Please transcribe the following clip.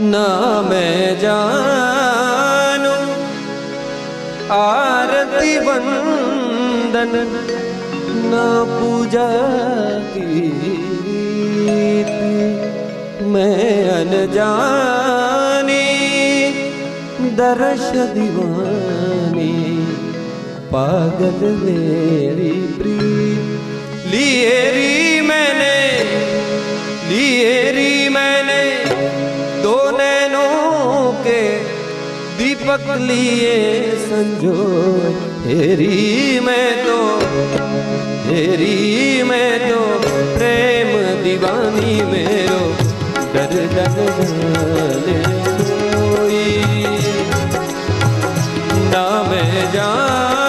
ना मैं जानू आरती वंदन ना पूजा गीत, मैं अनजानी दर्श दीवानी पागल मेरी प्रीत। लिए री मैंने दो नैनों के दीपक लिए संजोए। हेरी मैं तो प्रेम दीवानी मेरो डर जाने कोई। ना मैं जान